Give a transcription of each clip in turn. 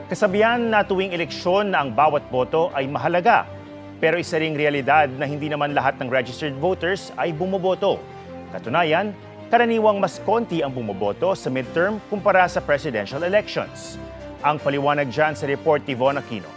Kasabihan na tuwing eleksyon na ang bawat boto ay mahalaga. Pero isa ring realidad na hindi naman lahat ng registered voters ay bumoboto. Katunayan, karaniwang mas konti ang bumoboto sa midterm kumpara sa presidential elections. Ang paliwanag dyan sa report ni Von Aquino.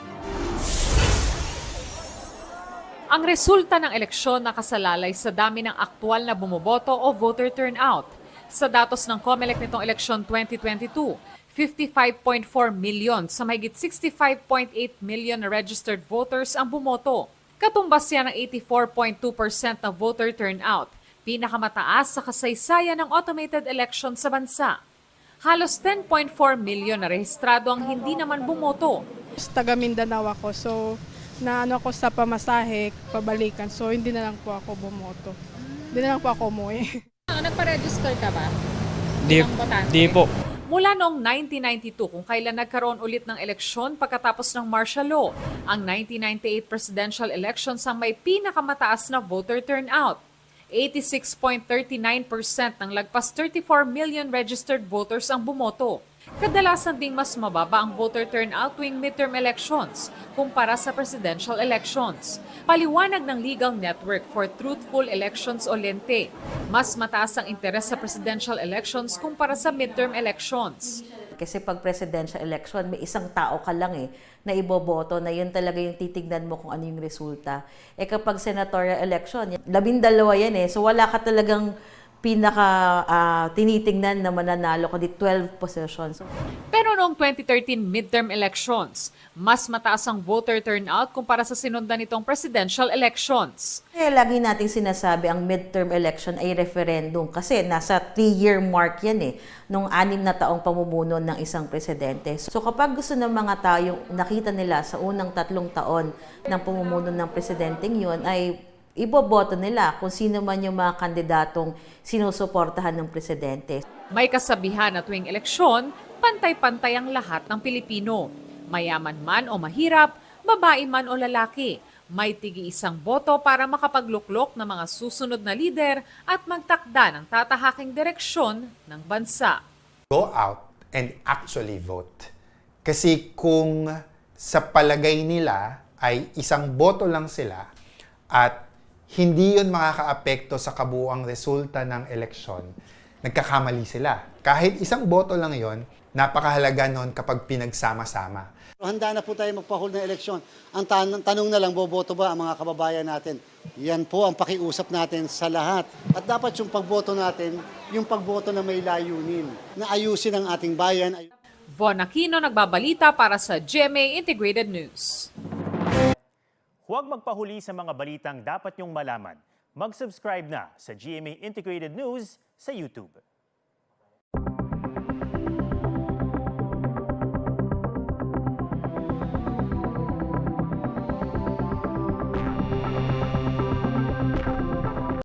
Ang resulta ng eleksyon nakasalalay sa dami ng aktwal na bumoboto o voter turnout. Sa datos ng COMELEC nitong eleksyon 2022, 55.4 million sa mahigit 65.8 million na registered voters ang bumoto. Katumbas yan ng 84.2% na voter turnout, pinakamataas sa kasaysayan ng automated election sa bansa. Halos 10.4 million na rehistrado ang hindi naman bumoto. Taga Mindanao ako, so naano ako sa pamasahe, pabalikan. So hindi na lang po ako bumoto. Hindi na lang po ako umuwi. Nagpa-register ka ba? Di po. Mula noong 1992 kung kailan nagkaroon ulit ng eleksyon pagkatapos ng martial law, ang 1998 presidential elections ang may pinakamataas na voter turnout. 86.39% ng lagpas 34 million registered voters ang bumoto. Kadalasan ding mas mababa ang voter turnout tuwing midterm elections kumpara sa presidential elections. Paliwanag ng Legal Network for Truthful Elections o LENTE, mas mataas ang interes sa presidential elections kumpara sa midterm elections. Kasi pag presidential election, may isang tao ka lang na iboboto na yun talaga yung titignan mo kung ano yung resulta. Kapag senatorial election, 12 yan So wala ka talagang tinitingnan na mananalo kundi 12 positions. Pero noong 2013 midterm elections, mas mataas ang voter turnout kumpara sa sinundan nitong presidential elections. Kaya lagi nating sinasabi ang midterm election ay referendum kasi nasa 3-year mark yan nung 6 na taong pamumuno ng isang presidente. So kapag gusto ng mga tao yung nakita nila sa unang 3 taon ng pamumuno ng presidenteng yun ay iboboto nila kung sino man yung mga kandidatong sinusuportahan ng presidente. May kasabihan na tuwing eleksyon, pantay-pantay ang lahat ng Pilipino. Mayaman man o mahirap, babae man o lalaki, may tigi-isang boto para makapagluklok ng mga susunod na lider at magtakda ng tatahaking direksyon ng bansa. Go out and actually vote. Kasi kung sa palagay nila ay isang boto lang sila at hindi yun makakaapekto sa kabuuang resulta ng eleksyon, nagkakamali sila. Kahit isang boto lang yon, napakahalaga nun kapag pinagsama-sama. Handa na po tayo magpa-hold ng eleksyon. Ang tanong na lang, boboto ba ang mga kababayan natin? Yan po ang pakiusap natin sa lahat. At dapat yung pagboto natin, yung pagboto na may layunin, na ayusin ang ating bayan. Von Aquino nagbabalita para sa GMA Integrated News. Huwag magpahuli sa mga balitang dapat niyong malaman. Mag-subscribe na sa GMA Integrated News sa YouTube.